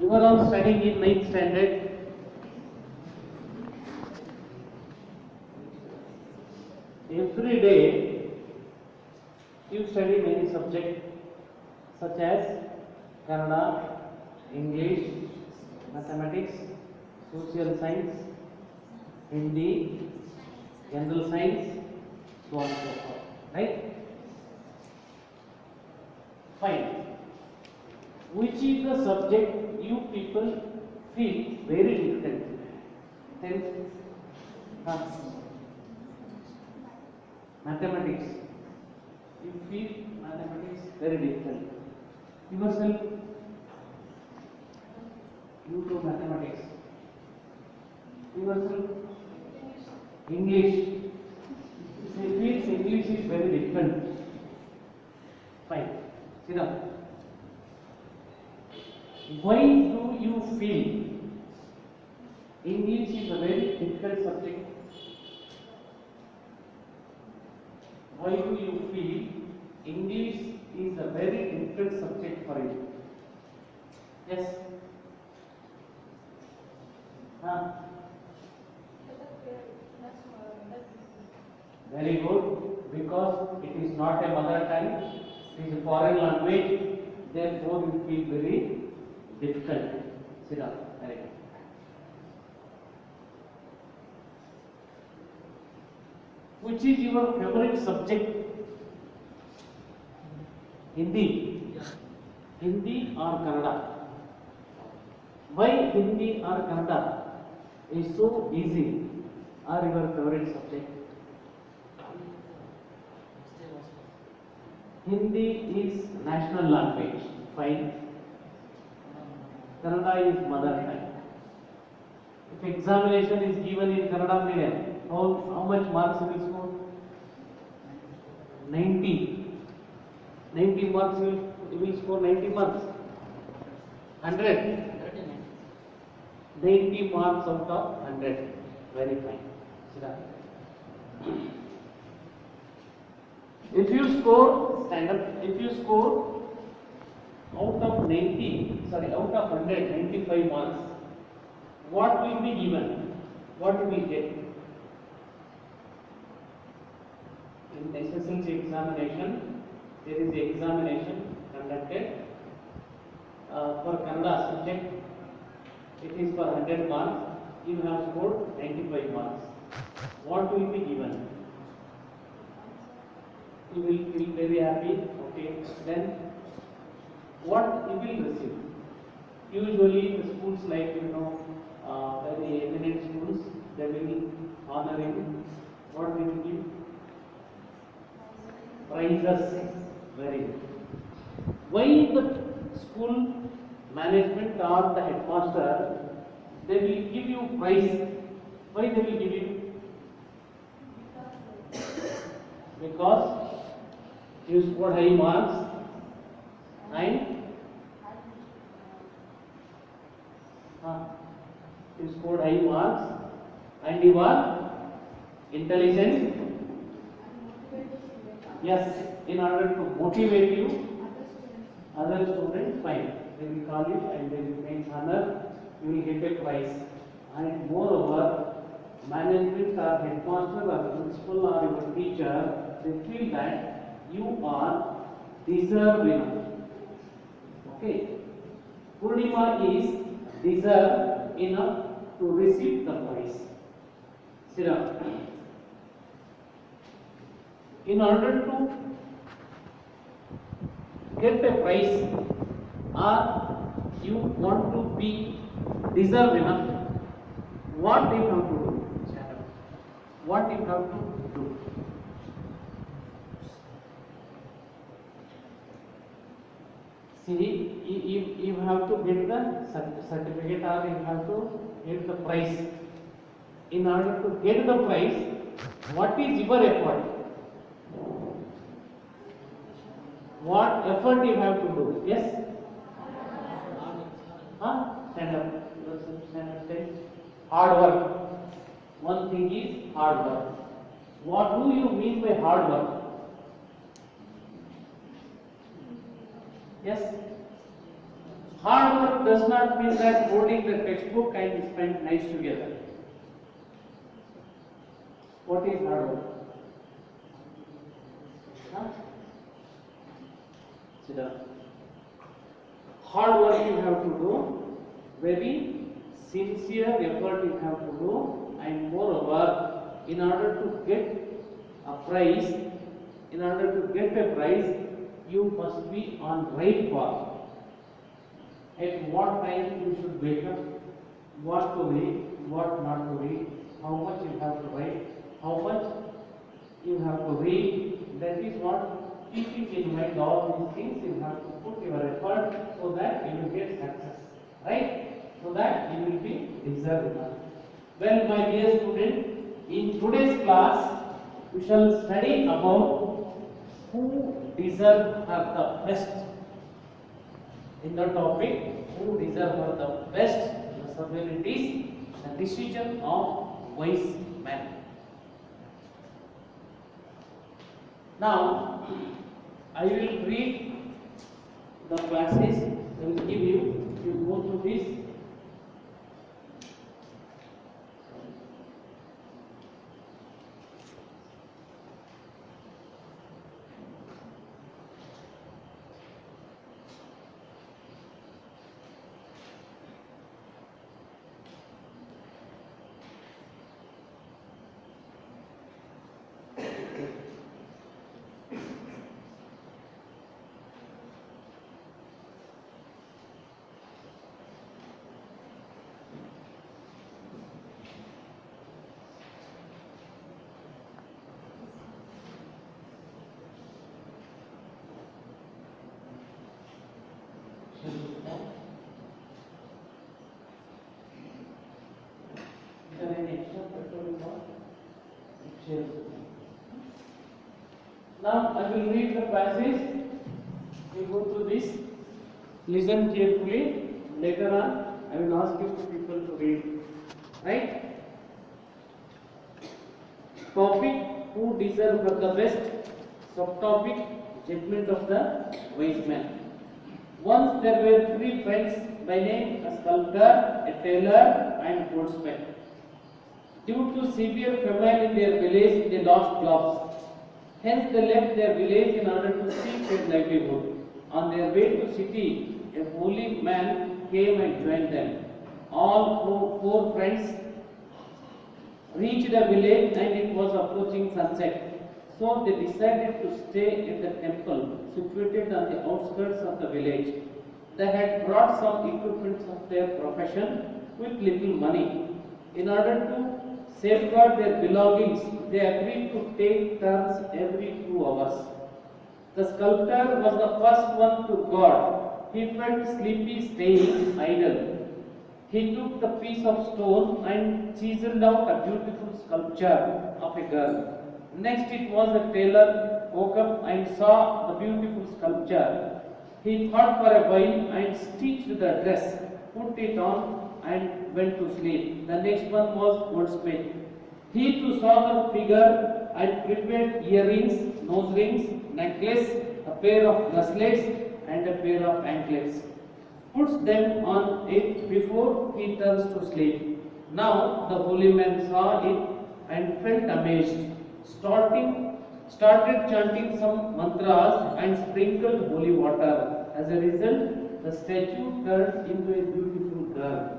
You are all studying in 9th standard. Every day you study many subjects such as Kannada, English, mathematics, social science, Hindi, general science, so on and so forth. Right? Fine. Which is the subject you people feel very difficult? Mathematics. You feel mathematics very difficult. Yourself, you do mathematics. Yourself, English. You feel English is very difficult. Fine. Sit down. Why do you feel English is a very difficult subject? Why do you feel English is a very difficult subject for you? Yes? Very good. Because it is not a mother tongue, it is a foreign language, therefore you feel very difficult. Sit down. Very good. Which is your favorite subject? Hindi. Hindi or Kannada? Why Hindi or Kannada is so easy or your favorite subject? Hindi is national language. Fine. Kannada is mother tongue. If examination is given in Kannada medium, how much marks you will score? 90. 90 marks you will score 90 marks. 100. 90 marks out of 100. Very fine. Sit down. If you score, stand up. If you score out of 100, 95 marks, what will be given? What will we get? In SSLC examination, there is an examination conducted for Kannada subject. It is for 100 marks. You have scored 95 marks. What will be given? You will feel very happy. Okay. Then what you will receive? Usually the schools like very eminent schools, they will honor you. What will you give? Prizes. Very good. Why the school management or the headmaster, they will give you prize? Why they will give you? Because you scored high marks and you scored high marks and you are intelligent. Yes, in order to motivate you, other students, fine. They will call you and they will make honor. You will get a prize. And moreover, management or headmaster or principal or your teacher, they feel that you are deserving. Okay. Purnima is deserve enough to receive the prize. Sit down. In order to get a prize or you want to be deserve enough, what you have to do? What you have to do? See, you have to get the certificate or you have to get the prize. In order to get the prize, what is your effort? What effort you have to do? Yes? Stand up. Stand up. Stand. Hard work. One thing is hard work. What do you mean by hard work? Yes? Hard work does not mean that holding the textbook and spend nights together. What is hard work? Huh? Sit down. Hard work you have to do, very sincere effort you have to do, and moreover, in order to get a prize, you must be on right path. At what time you should wake up, what to read, what not to read, how much you have to write, how much you have to read. That is what, keeping in mind all these things, you have to put your effort so that you will get success, right? So that you will be deserving. Well, my dear student, in today's class, we shall study about who deserve the best. In the topic, who deserve the best, the subject is the decision of wise men. Now, I will read the passage I will give you. You go through this. Now I will read the passage. We go through this. Listen carefully. Later on, I will ask you people to read. Right? Topic: who deserve for the best. Subtopic: judgment of the wise man. Once there were three friends by name: a sculptor, a tailor, and goldsmith. Due to severe famine in their village, they lost jobs. Hence, they left their village in order to seek their livelihood. On their way to city, a holy man came and joined them. All four friends reached the village and it was approaching sunset. So they decided to stay at the temple situated on the outskirts of the village. They had brought some equipment of their profession with little money. In order to safeguard their belongings, they agreed to take turns every 2 hours. The sculptor was the first one to God. He felt sleepy staying idle. He took the piece of stone and chiseled out a beautiful sculpture of a girl. Next it was the tailor woke up and saw the beautiful sculpture. He thought for a while and stitched the dress, put it on and went to sleep. The next one was goldsmith. He too saw the figure and prepared earrings, nose rings, necklace, a pair of bracelets and a pair of anklets. Puts them on it before he turns to sleep. Now the holy man saw it and felt amazed. Started chanting some mantras and sprinkled holy water. As a result, the statue turned into a beautiful girl.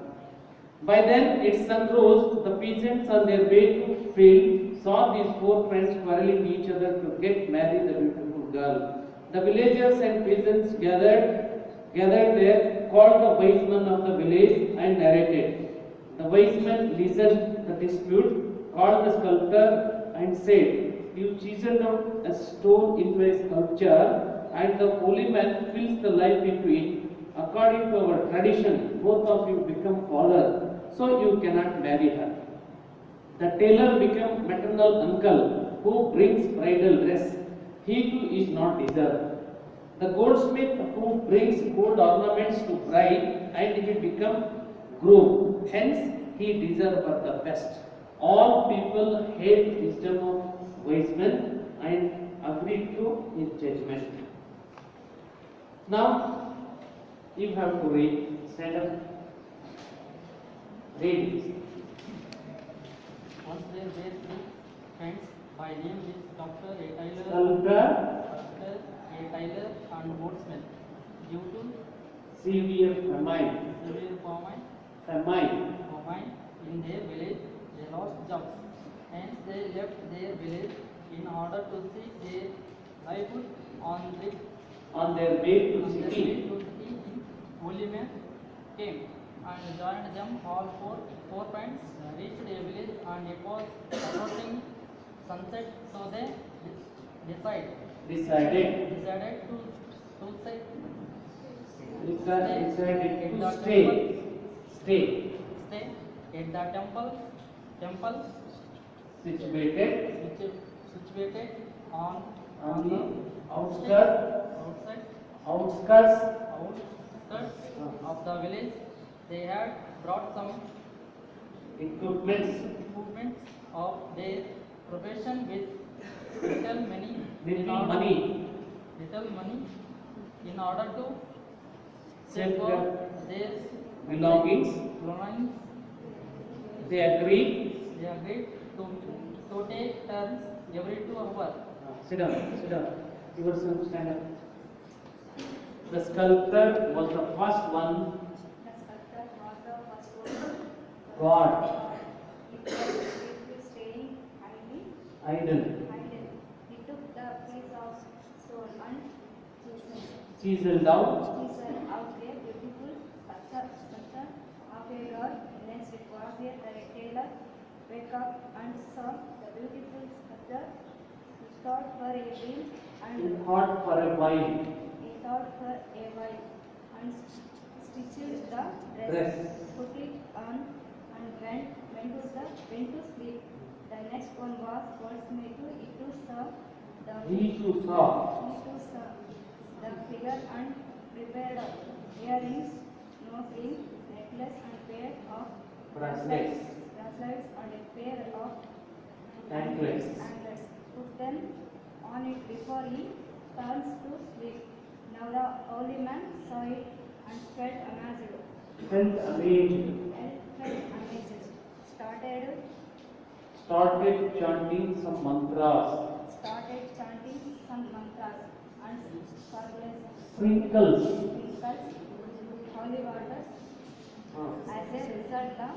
By then its sun rose. The peasants on their way to field saw these four friends quarreling each other to get married the beautiful girl. The villagers and peasants gathered there, called the wise men of the village and narrated. The wise men listened the dispute, called the sculptor and said, "You chiseled out a stone into a sculpture and the holy man fills the life into it. According to our tradition, both of you become father, so you cannot marry her." The tailor became maternal uncle who brings bridal dress. He too is not deserved. The goldsmith who brings gold ornaments to bride and he become groom. Hence he deserves for the best. All people hate wisdom of wise men and agree to his judgment. Now, You have to read. Stand up. Read. Once there were three friends by name is Dr. A. Taylor, Sculptor. Dr. A. Taylor and Goldsmith. Due to Severe famine. severe Famine. famine in their village, they lost jobs. Hence they left their village in order to seek their livelihood On their way to on their way city. to city. Holy men came and joined them. All four friends reached a village and it was approaching sunset, so they decided Decided to say decided to stay stay at the temple situated situated on the outside outskirts of the village. They had brought some equipments of their profession with little money little money in order to save for their their belongings. belongings. They agreed. They agreed to take turns every 2 hours. Sit down. Yourself stand up. The sculptor was the first one. The sculptor was the first one. God. It was staying Idle. He took the piece of stone and Chiseled out. chiseled out a beautiful sculpture of a girl. Next it was a tailor. Wake up and saw the beautiful sculpture. He thought for a dream He and thought for a while. And stitched the Dress. put it on and went to sleep. The next one was Goldsmith. He too saw the figure and prepared earrings, nose ring, necklace and pair of Bracelets. and a pair of Anklets. Put them on it before he turns to sleep. Now the holy man saw it and felt amazed. Started Started chanting some mantras. And Sprinkles. holy waters. As a result, the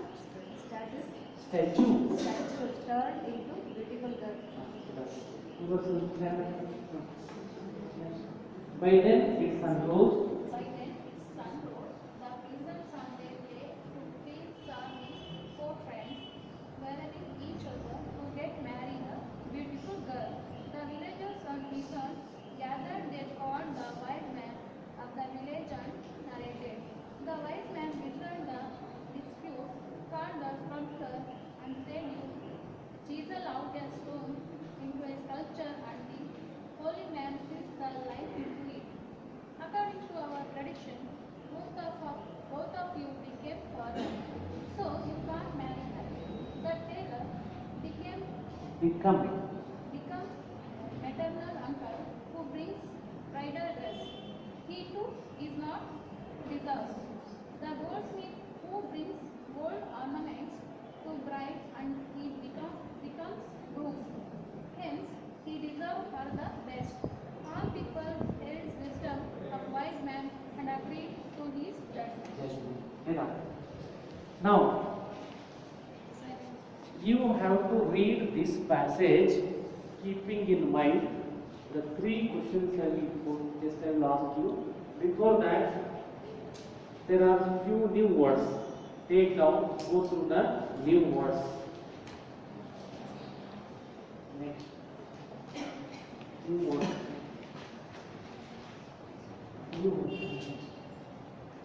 Statue. statue turned into beautiful girl. By then it sun rose. By then its sun rose. The peasants on their way to field saw his four friends welcoming each other to get married a beautiful girl. The villagers and peasants gathered their called the wise man of the village and narrated. The wise man listened the dispute, called the sculptor and said, "You chisel out a stone into a sculpture and the holy man fits the life into it. According to our tradition, both of you became fathers, so you can't marry her." The tailor Become. becomes maternal uncle who brings bridal dress. He too is not deserved. The goldsmith who brings gold ornaments to bride and he becomes groom. Hence, he deserves her the best. All people held wisdom of wise man and agreed to his judgment. Now, you have to read this passage keeping in mind the three questions I will ask you. Before that, there are few new words. Take down, go through the new words. Next. New words.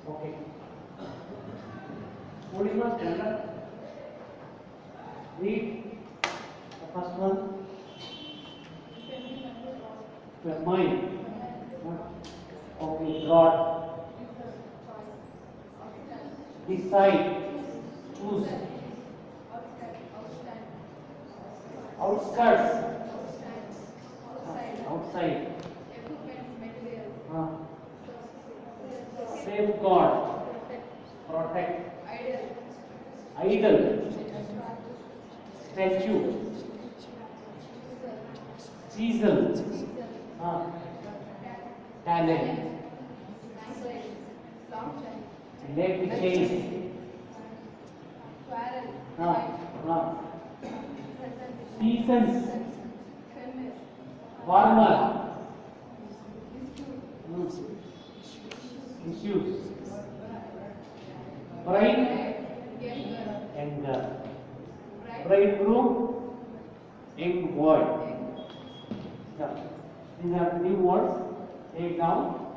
Okay. Purima, stand up. Read the first one. Famine. Okay, God. Decide. Choose. Outskirts. Outside. safeguard, protect, idle, statue, chisel, talent, leg chain, seasons, farmer, issues, bride, anger, bridegroom, young boy. Yeah. These are new words. Take down.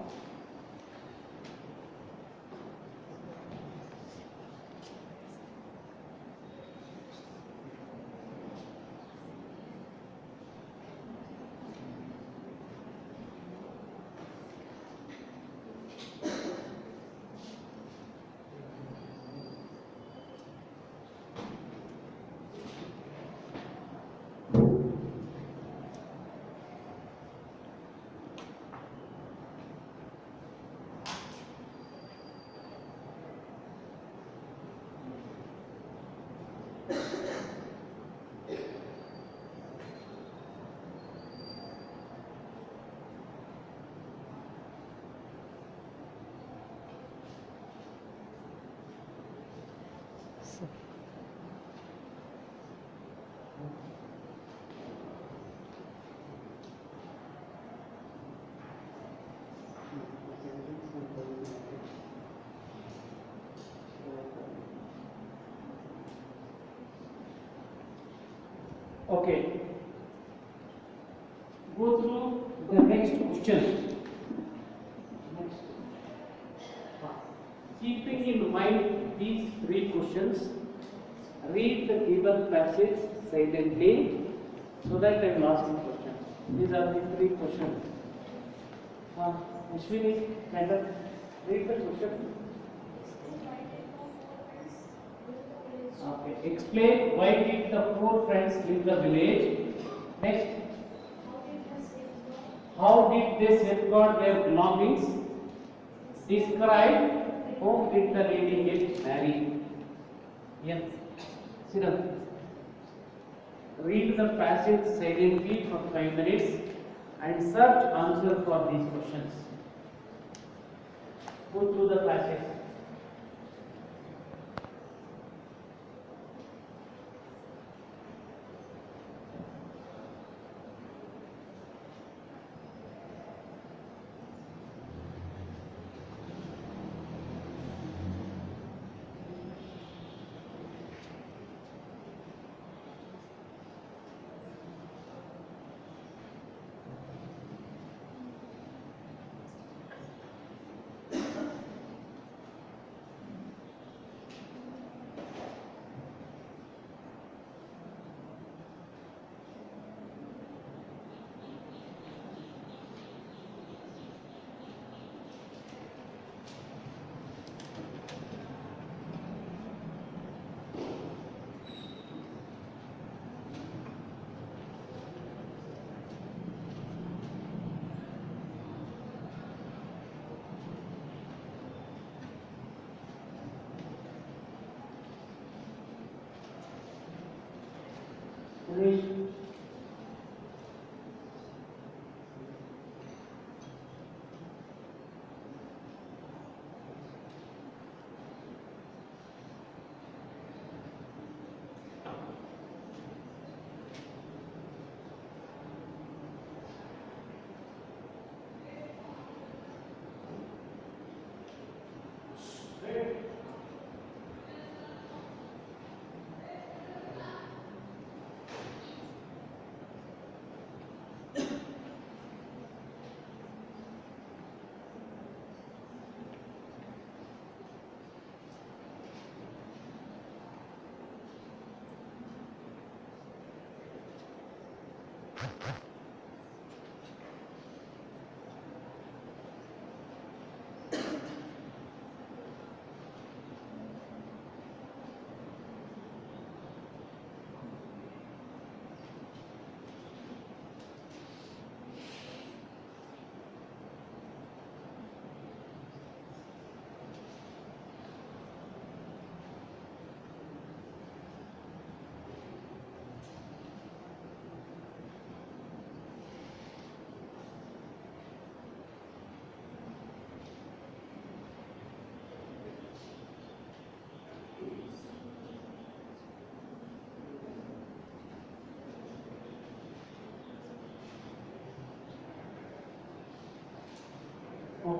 Okay. Go through the next question. Next. Keeping in mind these three questions, read the given passage silently so that I will ask the question. These are the three questions. Ashwini, madam, read the question. Okay. Explain why did the four friends leave the village. Next. How did they safeguard their belongings? Describe whom did the lady get married. Yes. Sit down. Read the passage silently for 5 minutes and search answer for these questions. Go through the passage. Finish.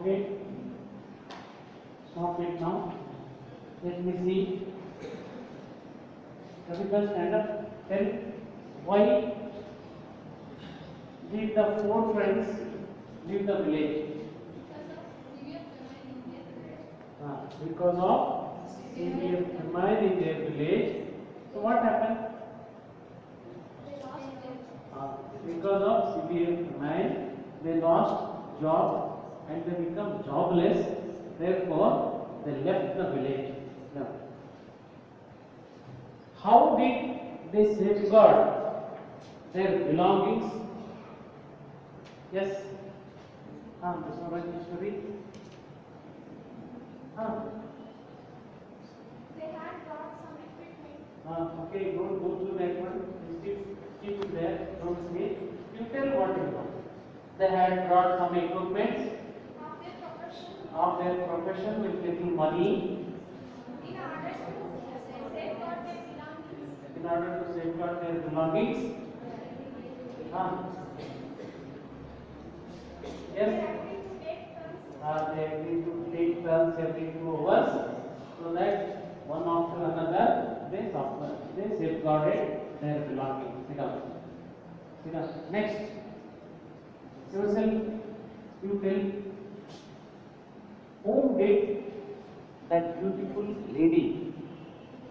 Okay. Stop it now. Let me see. Capital stand up. Tell why did the four friends leave the village? Because of severe famine in their village. So what happened? Because of severe famine, they lost job and they become jobless. Therefore, they left the village. Now, how did they safeguard their belongings? Yes. Mr. Rajeshwari. They had brought some equipment. Okay, don't go to that one. Keep it there. Don't say. You tell what you know. They had brought some equipment Of their profession, of their profession with little money in order to safeguard their belongings. in order to safeguard their belongings. They Yes. agreed to take turns. They agreed to take turns every 2 hours so that one after another they safeguarded their belongings. Sit down. Sit down. Next. Yourself, you tell whom did that beautiful lady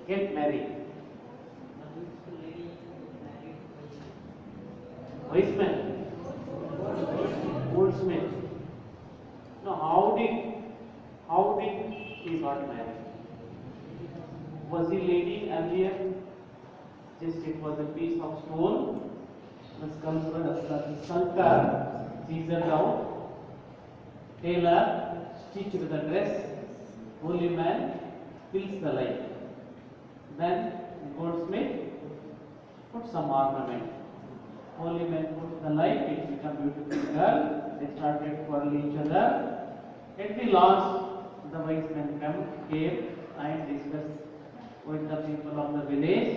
get married? Wise man, goldsmith. Now, how did he got married? Was he lady earlier? Just it was a piece of stone. The sculptor chiseled out. Tailor stitched the dress. Holy man fills the light. Then goldsmith put some ornament. Holy man put the light, it became beautiful girl. They started quarreling each other. At the last, the wise man came and discussed with the people of the village,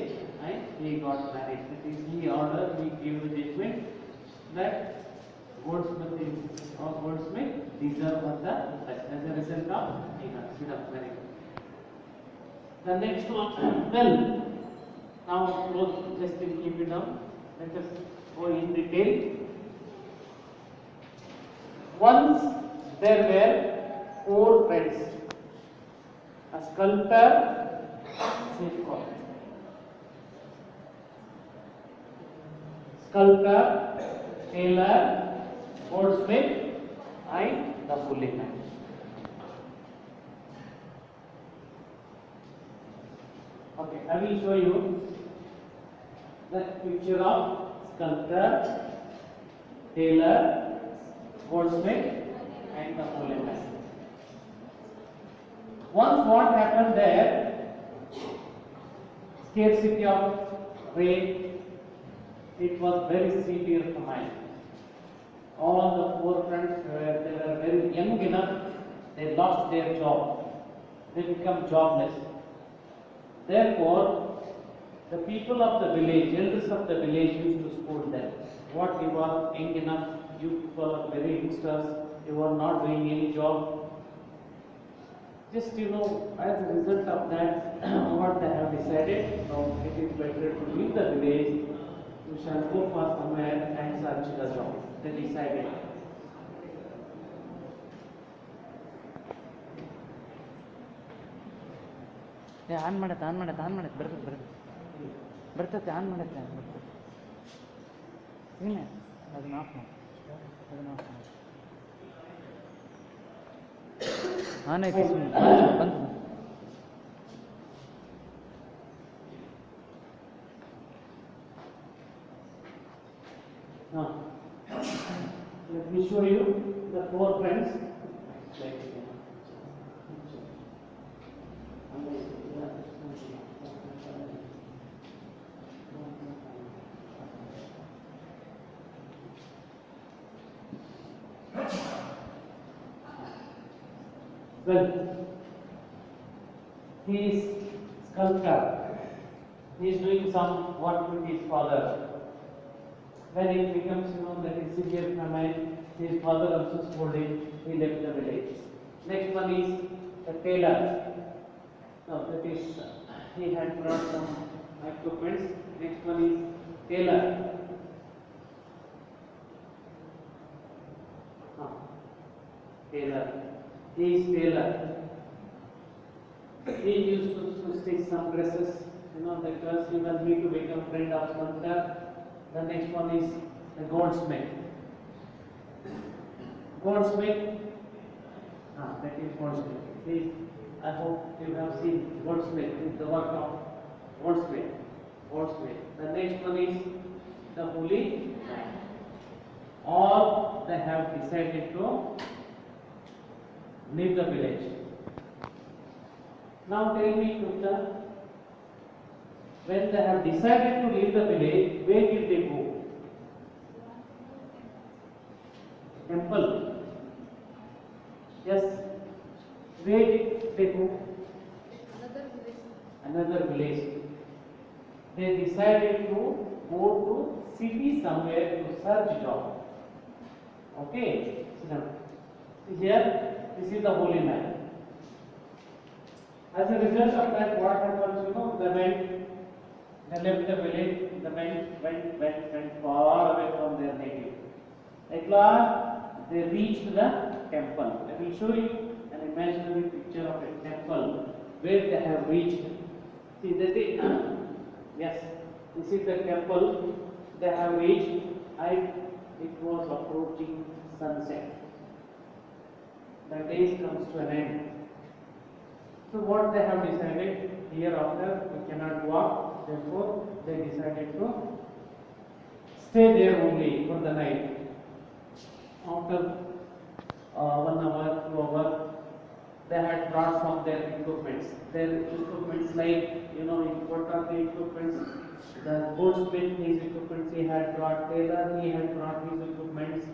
and he got married. That is, he ordered, he gave the judgment that goldsmith deserved the best. As a result of marriage. The next one, well, now close, just keep it down. Let us go in detail. Once there were 4 friends. A sculptor, tailor, goldsmith, and the holy man. Okay, I will show you the picture of sculptor, tailor, goldsmith, and the holy man. Once what happened there, scarcity of rain, it was very severe famine. All the 4 friends they were very young enough, they lost their job, they become jobless. Therefore, the people of the village, elders of the village used to scold them. What, you are young enough, you people are very youngsters, you are not doing any job. Just as a result of that, what they have decided, now it is better to leave the village, we shall go for somewhere and search the job. They decided. On ಮಾಡತ್ತೆ ಬರ್ತೈತೆ on ಮಾಡತ್ತೆ ಇಲ್ಲ ಅದನ್ನ of ಮಾಡಿ on ಐತಿ ಬಂತು Let me show you the 4 friends. Well, he is sculptor. He is doing some work with his father. When it becomes, there is severe famine, His father also scolded him. He left the village. Next one is the tailor. Now that is he had brought some equipments. Next one is tailor. Tailor. He is tailor. He used to stitch some dresses, because he was need to become friend of sculptor. The next one is the goldsmith. Goldsmith, that is goldsmith. I hope you have seen goldsmith, the work of goldsmith. Goldsmith. The next one is the holy man. All they have decided to leave the village. Now tell me, Krishna, when they have decided to leave the village, where did they go? Temple. Yes. Where did they go? Another village. They decided to go to city somewhere to search job. Okay. Here, this is the holy man. As a result of that, what happens? They left the village. They went far away from their native. At last, they reached the temple. I will show you an imaginary picture of a temple where they have reached. See, yes, this is the temple they have reached, and it was approaching sunset. The day comes to an end. So what they have decided, hereafter we cannot walk, therefore they decided to stay there only for the night. After 1 hour, 2 hours, they had brought some their equipments. Their equipments like, what are the equipments? The goldsmith, his equipments he had brought, tailor, he had brought his equipments,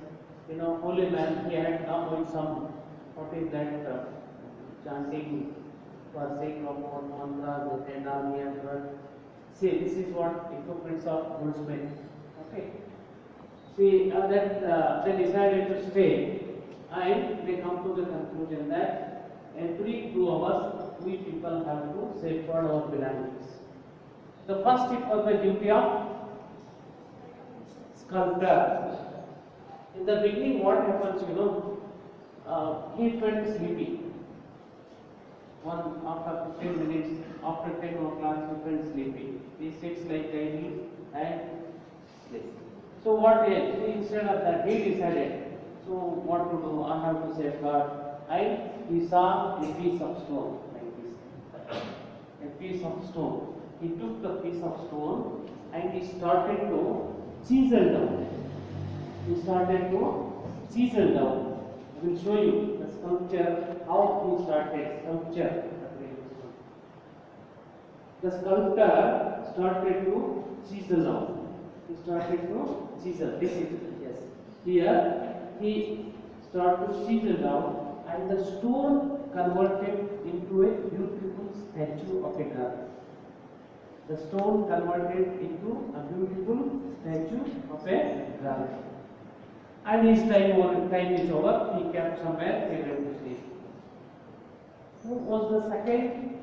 holy man, he had come with some, what is that, chanting for sake of what mantras, and he had brought. See, this is what equipments of goldsmith. Okay. See, they decided to stay, and they come to the conclusion that every 2 hours we people have to safeguard our belongings. The first it was the duty of sculptor. In the beginning, what happens, he felt sleepy. After 15 minutes, after 10 o'clock, he felt sleepy. He sits like idle and sleeps. So what else? Instead of that, he decided, so what to do? I have to safeguard. And he saw a piece of stone like this. A piece of stone. He took the piece of stone and he started to chisel down. He started to chisel down. I will show you the sculpture, how he started sculpture. The sculptor started to chisel down. He started to chisel. This is, yes. Here he started to chisel down, and the stone converted into a beautiful statue of a girl. The stone converted into a beautiful statue of a girl. And his time is over. He kept somewhere. He went to sleep. Who was the second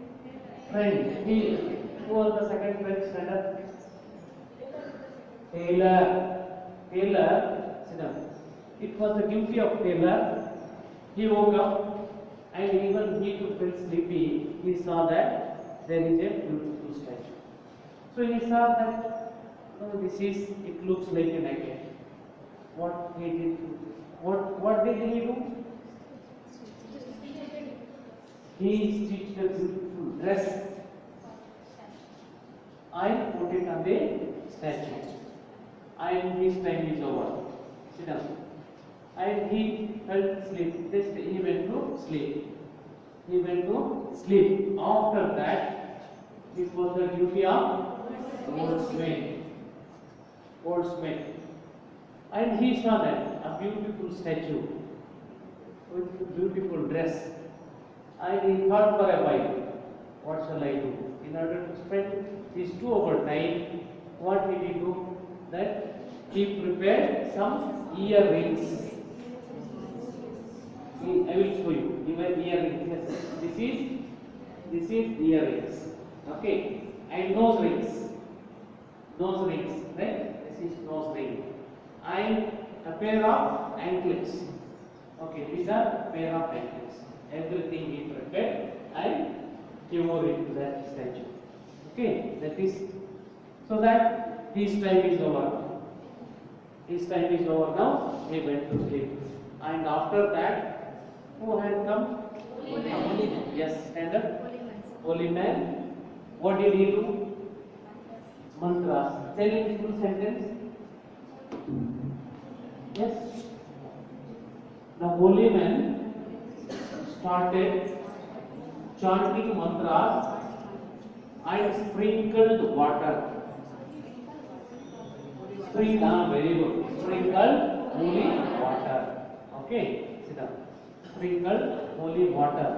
friend? Who was the second friend? Stand up. Tailor. Tailor. Sit down. It was the duty of tailor. He woke up, and even he too felt sleepy. He saw that there is a beautiful statue. So he saw that it looks like an egg. What he did? What did he do? He stitched a beautiful dress and put it on the statue. And his time is over. Sit down. And he felt sleep. He went to sleep. He went to sleep. After that, it was the duty of goldsmith. Goldsmith. And he saw that a beautiful statue with a beautiful dress. And he thought for a while, what shall I do? In order to spend his 2 hour time, what did he do? That he prepared some earrings. I will show you. Even earrings. Yes. This is earrings. Okay. And nose rings. Nose rings. Right? This is nose ring. And a pair of anklets. Okay. These are pair of anklets. Everything he prepared and he wore it to that statue. Okay. That is so that his time is over. His time is over now. He went to sleep. And after that, who had come? Holy man. Yes, stand up. Holy man. Holy man. What did he do? Mantras. Tell in full sentence. Yes. The holy man started chanting mantras and sprinkled water. Very good. Sprinkled holy water. Okay, sit down. Sprinkled holy water.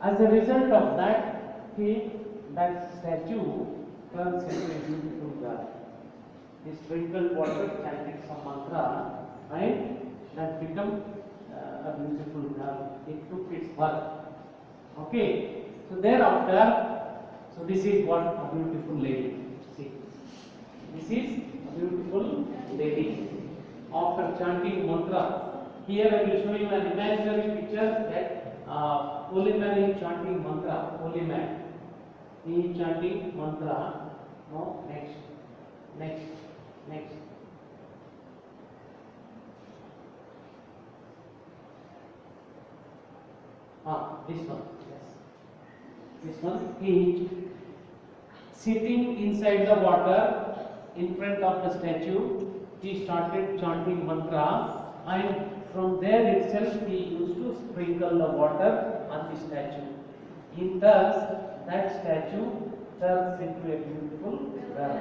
As a result of that, that statue turns into a beautiful girl. He sprinkled water, chanting some mantra, and that become a beautiful girl. It took its birth. Okay, so thereafter, so this is what a beautiful lady. See, this is a beautiful lady. After chanting mantra, here I will show you an imaginary picture that holy man is chanting mantra. Holy man, he is chanting mantra. No, next, next, next. This one. Yes. This one. He sitting inside the water in front of the statue. He started chanting mantra, and from there itself he used to sprinkle the water on the statue. In thus, that statue turns into a beautiful girl.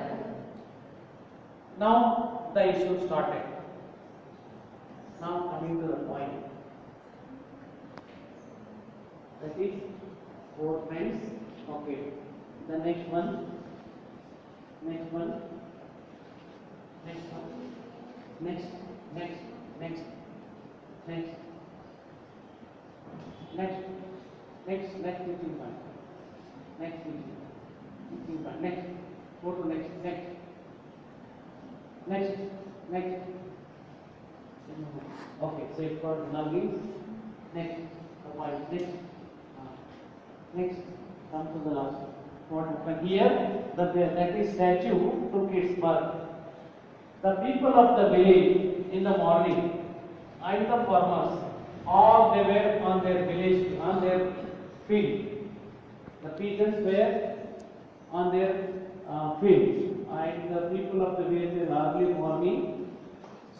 Now the issue started. Now coming to the point. That is 4 friends. Okay. The next one. Next one. Next one. Next. Next. Next. Next. Next. Next. Next teaching point. Next teaching point. Next. Go to next. Next. Next. Next. Okay. So it got nuggets. Next. Point. Next. Next. Come to the last. What happened here? That is statue took its birth. The people of the village in the morning and the farmers, all they were on their village, on their field. The peasants were on their field, and the people of the village in early morning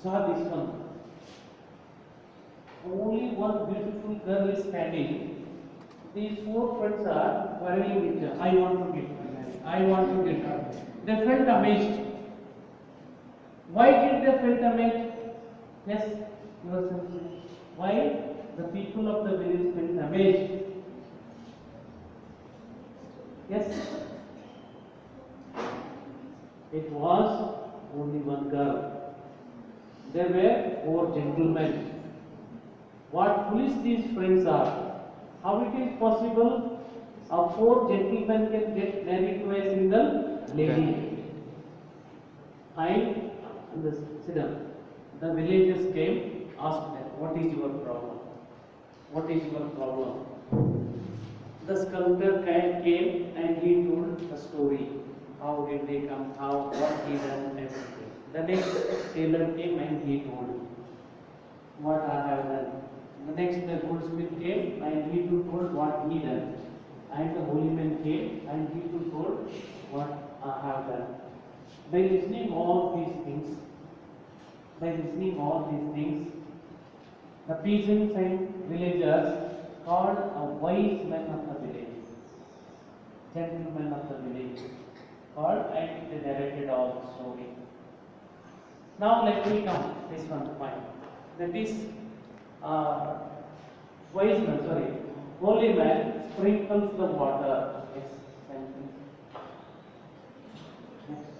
saw this one. Only one beautiful girl is standing. These 4 friends are quarreling with her. I want to get married. I want to get married. They felt amazed. Why did they felt amazed? Yes, yourself. Why the people of the village felt amazed? Yes. It was only one girl. There were 4 gentlemen. What foolish these friends are. How it is possible 4 gentlemen can get married to a single lady? And sit down. The villagers came, asked them, what is your problem? What is your problem? The sculptor came and he told the story. How did they come, what he done, everything. The next tailor came and he told what I have done. The next the goldsmith came and he too told what he done. And the holy man came and he too told what I have done. By listening all these things, the peasants and villagers called a wise man of the village, gentleman of the village, called and they narrated all the story. Now let me come this one point. That is holy man sprinkles the water. Yes, thank you. Next.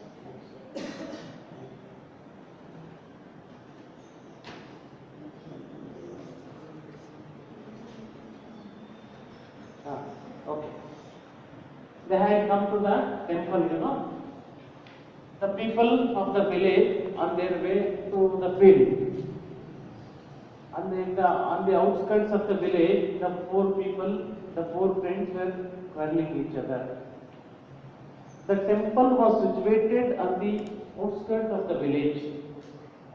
Okay. They had come to the temple, you know. The people of the village on their way to the field. And on the outskirts of the village, the four people, the four friends were quarreling each other. The temple was situated on the outskirts of the village.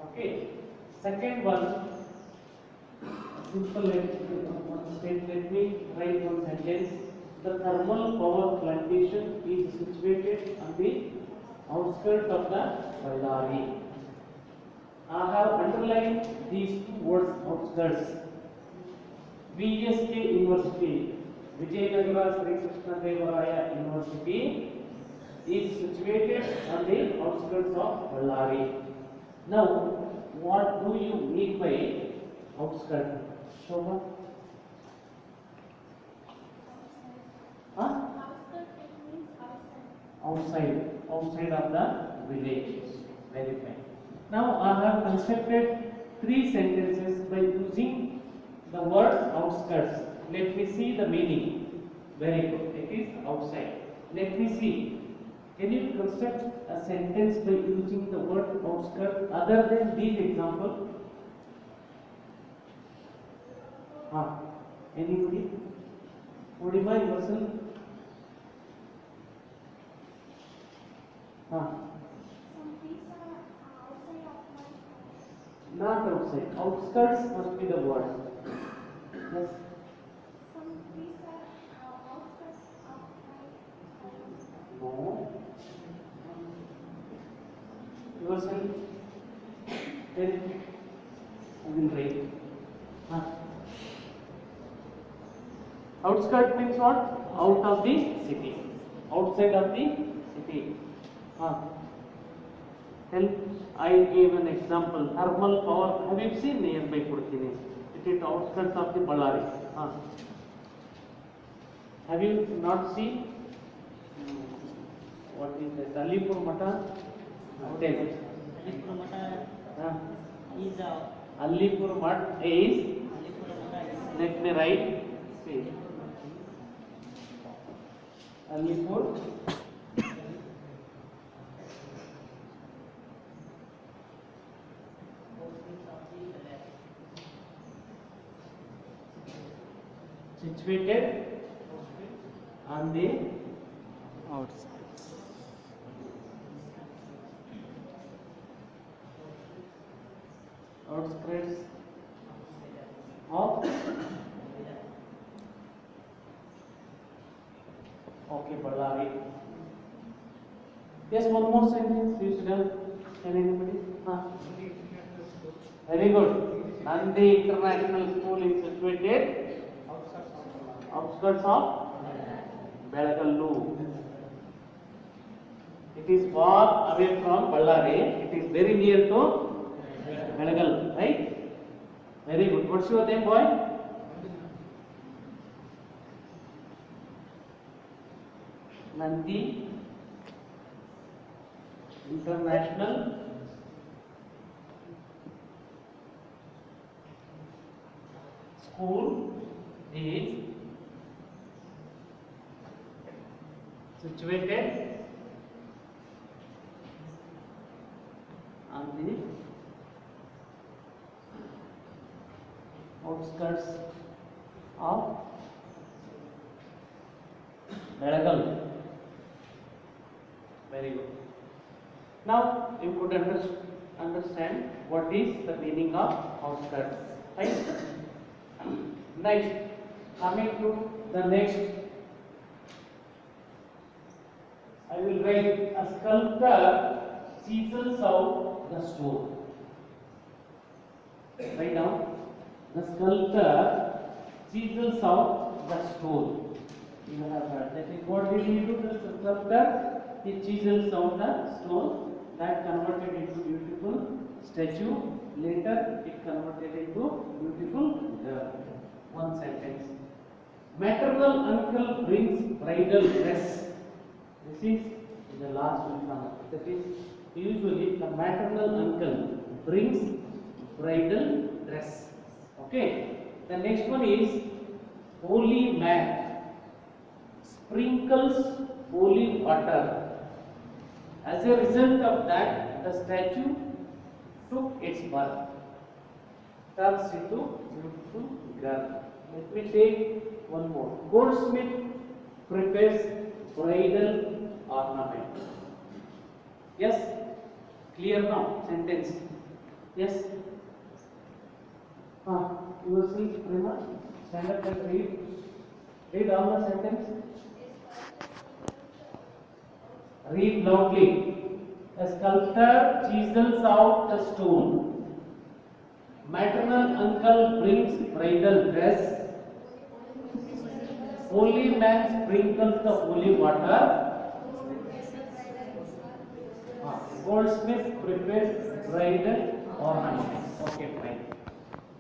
Okay. Second one, simple. Let me write one sentence. The thermal power plantation is situated on the outskirts of the Ballari. I have underlined these two words, outskirts. VSK University, Vijayanagara Sri Krishna Devaraya University, is situated on the outskirts of Ballari. Now, what do you mean by outskirts? Shobha? Huh? Outside of the village. Very fine. Now I have constructed 3 sentences by using the word outskirts. Let me see the meaning. Very good. It is outside. Let me see. Can you construct a sentence by using the word outskirts other than these examples? Anybody? Odima yourself? Some trees are outside of my house. Not outside. Outskirts must be the word. Yes. Some trees are outskirts of my house. No. Yourself? Then I will write. Outskirt means what? Out of the city. Outside of the city. Tell, I gave an example. Thermal power. Have you seen nearby Purkini? It is outskirts of the Ballari. Have you not seen? What is that? Alipur Mata? Tell. Alipur Mata is Alipur Mat is. Let me write. See. Alipur. Situated on the outskirts of Ballari. Yes, one more sentence you should have. Can anybody? Very good. Nandi International School is situated outskirts of Belagallu. It is far away from Ballari. It is very near to Belagal, right? Very good. What's your name, boy? Nandi International School is situated on the outskirts of Belagal. Very good. Now you could understand what is the meaning of outskirts, right? Next, coming to the next, I will write a sculptor chisels out the stone. Write down. The sculptor chisels out the stone. You have heard that is what did he do? The sculptor, he chisels out the stone that converted into beautiful statue. Later it converted into beautiful girl. One sentence. Maternal uncle brings bridal dress. This is the last one. That is usually the maternal uncle brings bridal dress. Okay. The next one is holy man. sprinkles holy water. As a result of that, the statue took its birth, turns into beautiful girl. Let me take one more. Goldsmith prepares bridal ornament. Yes, clear now? Sentence. Yes. You will see, Prima. Stand up and read. Read all the sentence. Read loudly. A sculptor chisels out the stone. Maternal uncle brings bridal dress. Holy man sprinkles the holy water. Goldsmith prepares bridal ornament. Okay, fine.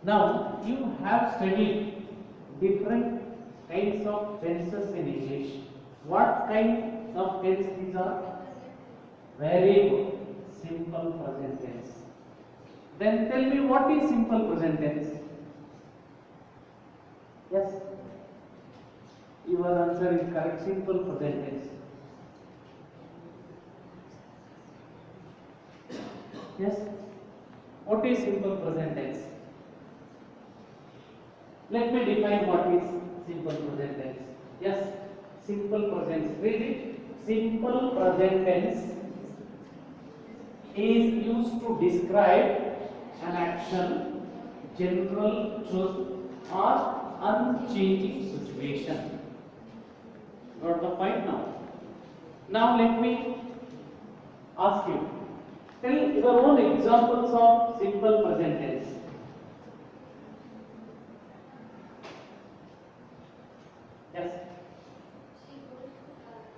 Now you have studied different kinds of tenses in English. What kind of tense these are? Very good. Simple present tense. Then tell me, what is simple present tense? Yes. Your answer is correct. Simple present tense. Yes. What is simple present tense? Let me define what is simple present tense. Yes. Simple present. Read it. Simple present tense is used to describe an action, general truth, or unchanging situation. Got the point now? Now let me ask you. Tell your own examples of simple present tense. Yes.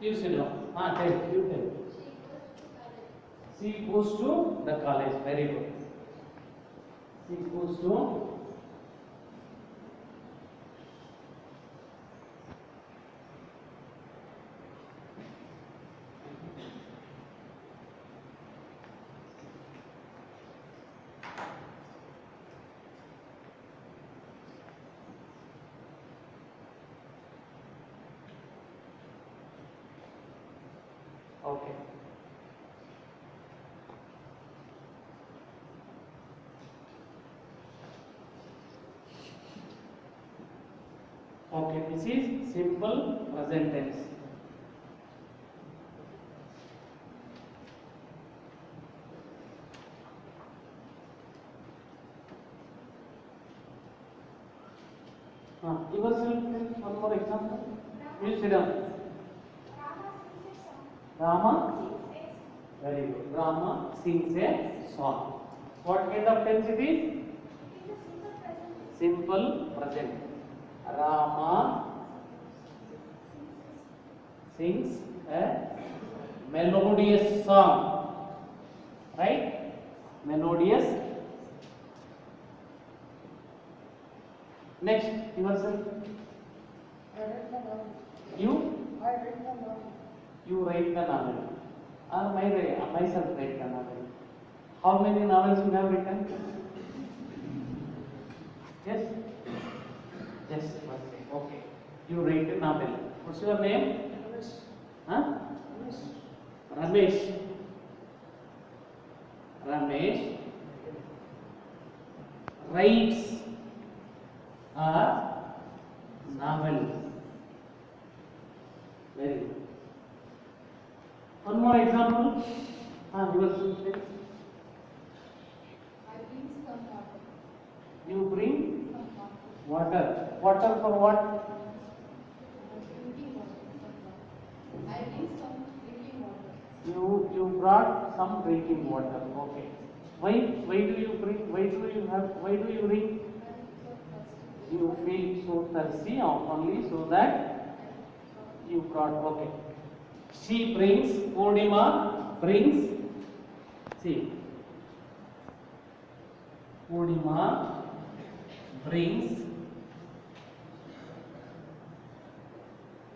You sit down. Tell. You tell. She goes to the college. Very good. She goes to okay. Okay, this is simple present tense. Yourself, one more example. You sit down. Rama, very good. Rama sings a song. What kind of tense it is? Simple present. Rama sings a melodious song. Right? Melodious. Next, yourself. You write the novel. Or myself write the novel. How many novels you have written? Yes? Yes, okay. You write a novel. What's your name? Huh? Ramesh. Ramesh writes a novel. Very good. One more example. You bring water. Water for what? You brought some drinking water. Okay. Why do you bring? Why do you bring? You feel so thirsty only so that you brought. Okay. She brings. Purnima brings. See. Purnima brings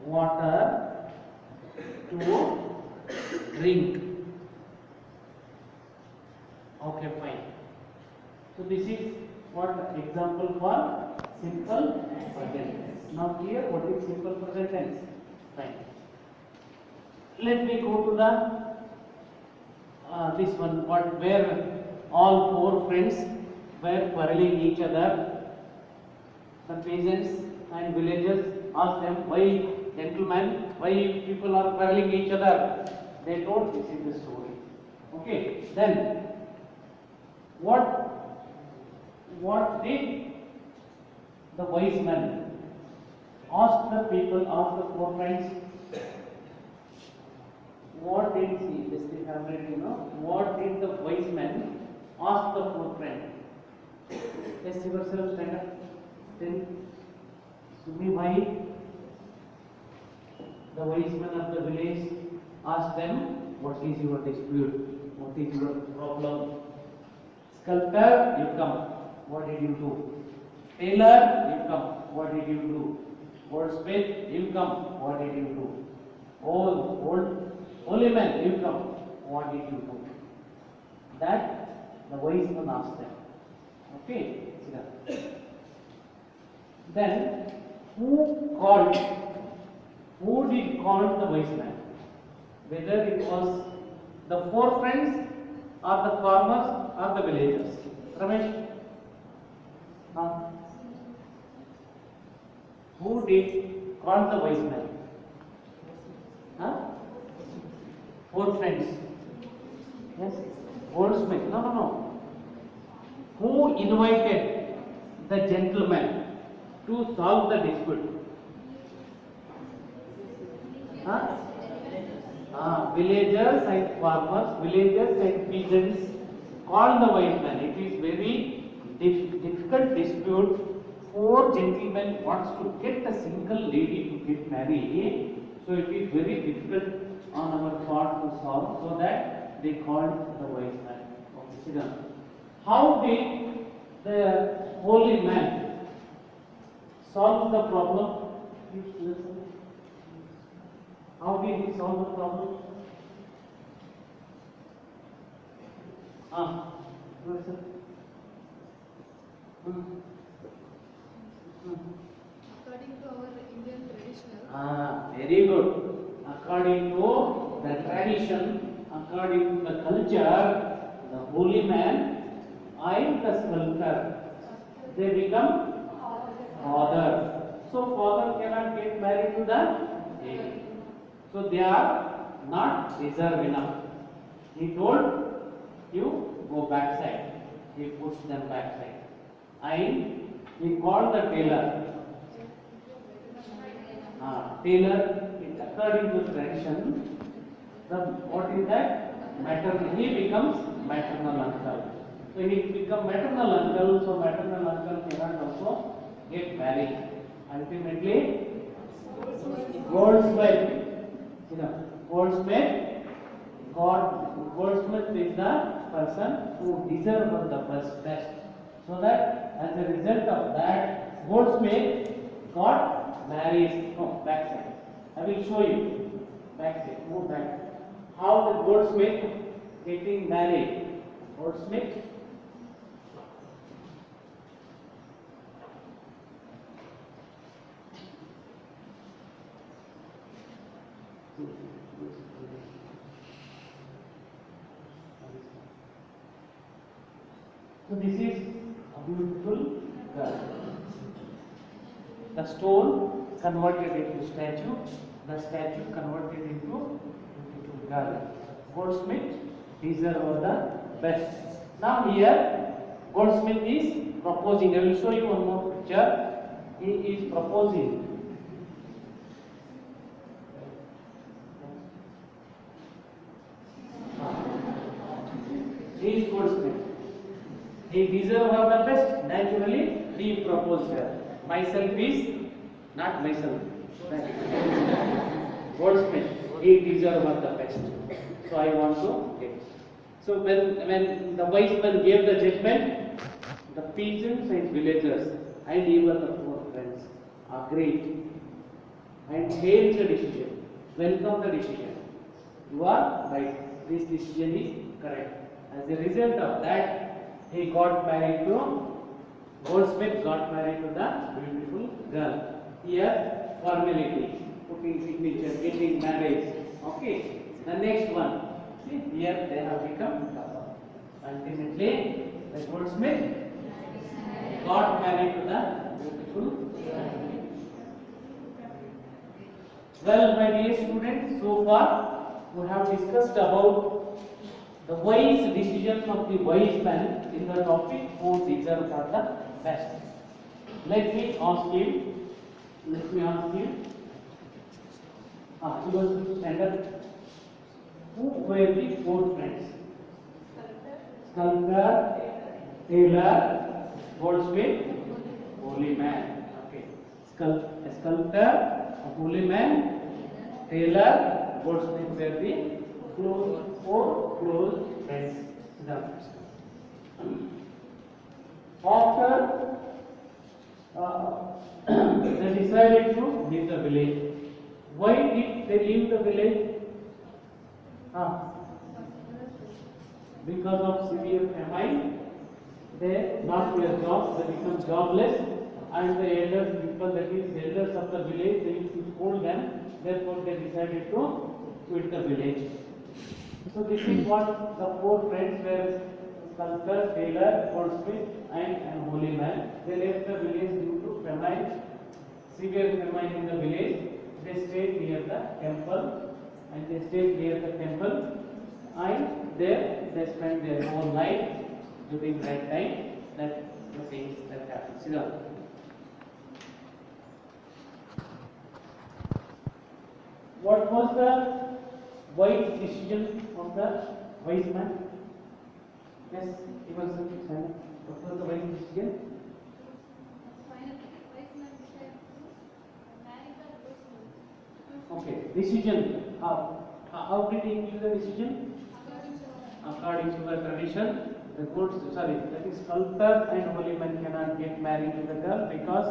water to drink. Okay, fine. So this is what example for simple present tense. Now clear what is simple present tense? Fine. Let me go to the this one. Where all four friends were quarreling each other. The peasants and villagers asked them, why gentlemen, why people are quarreling each other? They told this is the story. Okay, then what did the wise man ask the people, ask the four friends? What did he? This is favorite, What did the wise man ask the four friends? Yes, yourself, stand up. Then, Sumi Bhai, the wise man of the village, asked them, what is your dispute? What is your problem? Sculptor, you come. What did you do? Tailor, you come. What did you do? Goldsmith, you come. What did you do? Holy man, you come. What did you do? That the wise man asked them. Okay, sit down. Then, who did call the wise man? Whether it was the four friends or the farmers or the villagers. Ramesh? Who did call the wise man? Four friends. Yes? Goldsmith. No. Who invited the gentleman to solve the dispute? Villagers and farmers, villagers and peasants called the wise man. It is very difficult dispute. Four gentlemen wants to get a single lady to get married. So it is very difficult on our part to solve. So that they called the wise man. Okay, sit down. How did the holy man solve the problem? Please listen. How did he solve the problem? Listen. According to our Indian traditional, Very good. According to the tradition, according to the culture, the holy man and the sculptor, they become father. So father cannot get married to the lady. So they are not reserved enough. He told you go backside. He pushed them backside. And he called the tailor. Tailor, according to tradition, what is that? Maternal. He becomes maternal uncle. So he become maternal uncle. So maternal uncle cannot also get married. Ultimately, Goldsmith. Goldsmith is the person who deserves the best. So that as a result of that, Goldsmith got married. No, backside. I will show you. Backside. Move back. How the Goldsmith getting married? Goldsmith. So this is a beautiful girl. The stone converted into statue, the statue converted into beautiful girl. Goldsmith deserve the best. Now here Goldsmith is proposing. I will show you one more picture. He is proposing. He is Goldsmith. He deserves her the best. Naturally, he proposed her. Myself is not myself. Goldsmith. He deserves her the best. So I want to get. So when the wise man gave the judgment, the peasants and villagers and even the four friends agreed and hailed the decision. Welcome the decision. You are right. This decision is correct. As a result of that, he got married to Goldsmith got married to the beautiful girl. Here, formality. putting signature, getting married. Okay. The next one. See, here they have become couple. Ultimately, the goldsmith got married to the beautiful. Well, my dear students, so far we have discussed about the wise decisions of the wise man in the topic who deserve for the best. Let me ask you. You will stand up. Who were the four friends? Sculptor, tailor, goldsmith, holy man. Okay. A sculptor, a holy man, tailor, goldsmith were the four close friends. After they decided to leave the village. Why did they leave the village? Because of severe famine, they lost their jobs, they become jobless, and the elders people, that is elders of the village, they used to scold them. Therefore, they decided to quit the village. So this is what the four friends were: sculptor, tailor, goldsmith, and holy man. They left the village due to famine, severe famine in the village. They stayed near the temple, and there they spent their whole life during that time. That the things that happened. See now. What was the wise decision of the wise man? Yes, he was silent. What was the wise decision? Finally, wise man decided to marry the goldsmith. Okay, decision. How did he give the decision? According to the tradition, that is sculptor and holy man cannot get married to the girl because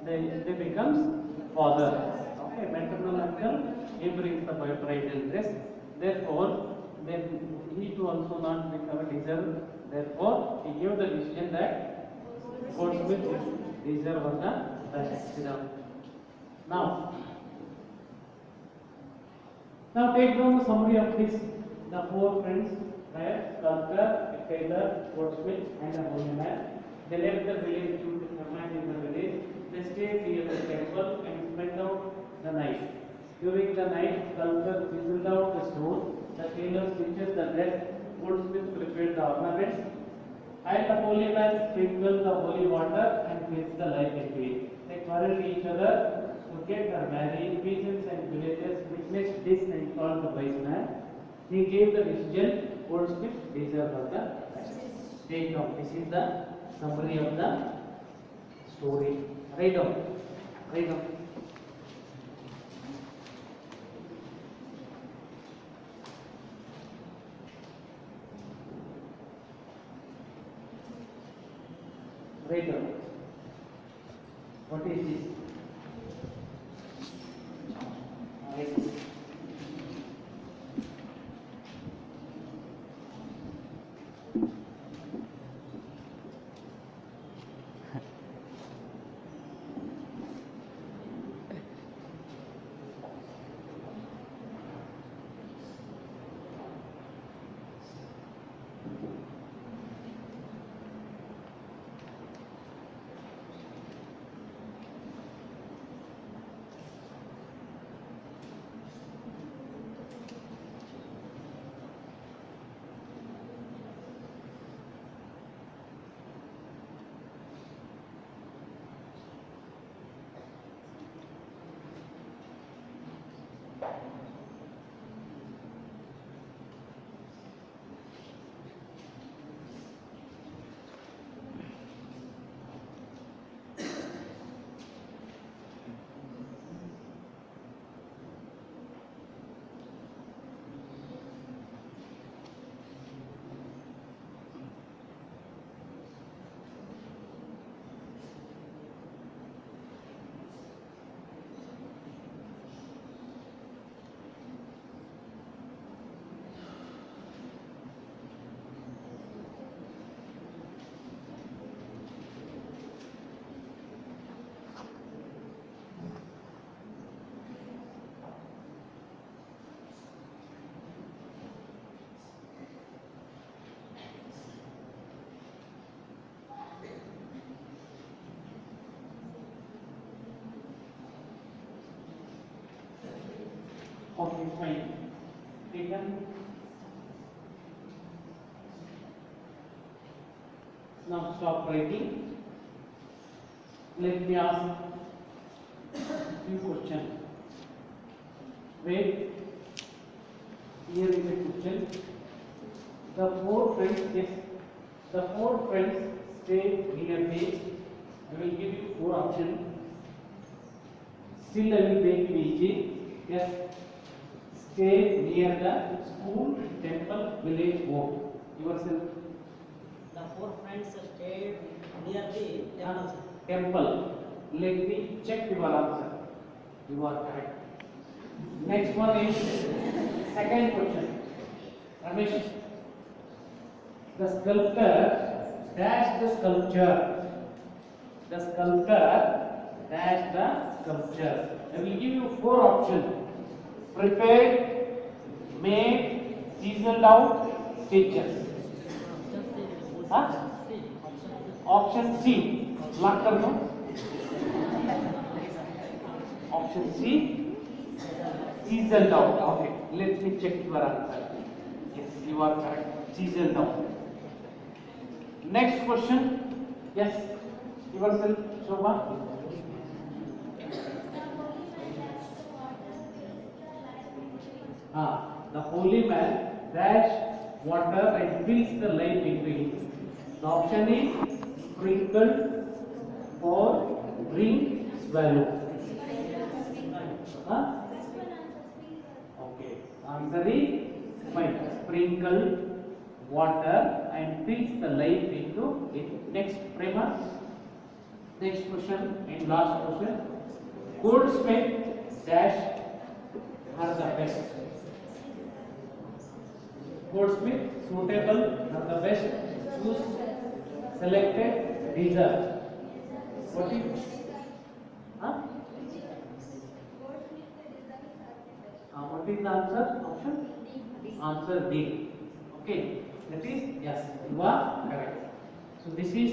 they becomes father. Okay, maternal uncle, he brings the bridal dress. Therefore, then he too also not become a deserve. Therefore, he gave the decision that goldsmith deserve of the best. Now take down the summary of this. The four friends were sculptor, a tailor, goldsmith, and a holy man. They left the village due to famine in the village. They stayed near the temple and spent out the night. During the night, sculptor chiseled out the stone, the tailor stitches the dress, goldsmith prepared the ornaments, and the holy man sprinkled the holy water and fixed the light into it. They quarreled each other to get her married. Peasants and villagers witnessed this and called the wise man. He gave the decision, goldsmith deserve of the best. Take down. This is the summary of the story. Write down. Write down. Write down. What is this? Write down. Okay, fine. Taken. Now stop writing. Let me ask few questions. Wait. Here is a question. The four friends, yes, the four friends stay near me. I will give you four options. Still, I will make it easy. Yes, stay near the school, temple, village, home. Yourself. The four friends stayed near the temple. Temple. Let me check your answer. You are correct. Next one is second question. Ramesh, the sculptor dashed the sculpture. The sculptor dashed the sculpture. I will give you four options: prepared, made, chiseled out, stitches. Huh? Option C. Lock कर दो. Option C. Chiseled out. Okay. Let me check your answer. Yes, you are correct. Chiseled out. Next question. Yes. Yourself, Shobha. The holy man dash water and fills the life into it. The option is sprinkled or drink swallow. Huh? Okay. Answer is fine. Sprinkle water and fills the life into it. Next premise. Next question and last question. Goldsmith dash are the best. Goldsmith suitable are the best. Choose selected deserve. What is? Huh? What is the answer? Option? Answer D. Okay. That is yes. You are correct. So this is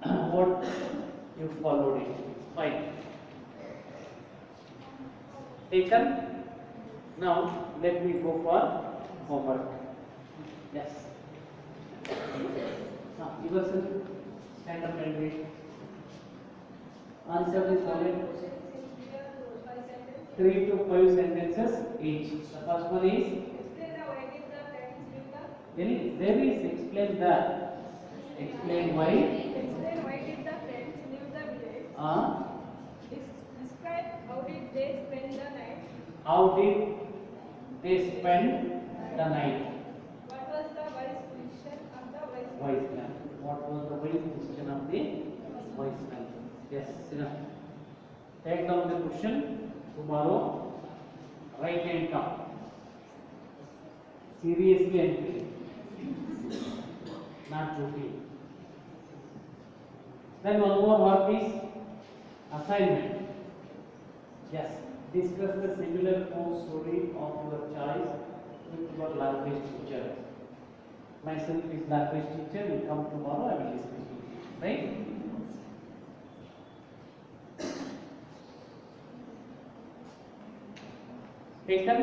what you followed it. Fine. Taken. Now let me go for homework. Yes. Now yourself stand up and read. Answer the following 3 to 5 sentences each. The first one is there is explain why. Explain why did the friends leave the village? Describe how did they spend the night? How did they spend the night? What was the wise decision of the wise Wise man. What was the wise decision of the wise man? Yes, enough. Take down the question. Tomorrow, write and come. Seriously and clearly. Not joking. Then one more work is assignment. Yes, discuss the similar home story of your choice with your language teacher. Myself is language teacher. Will come tomorrow. I will discuss with you. Right? Taken?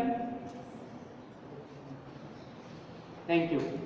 Thank you.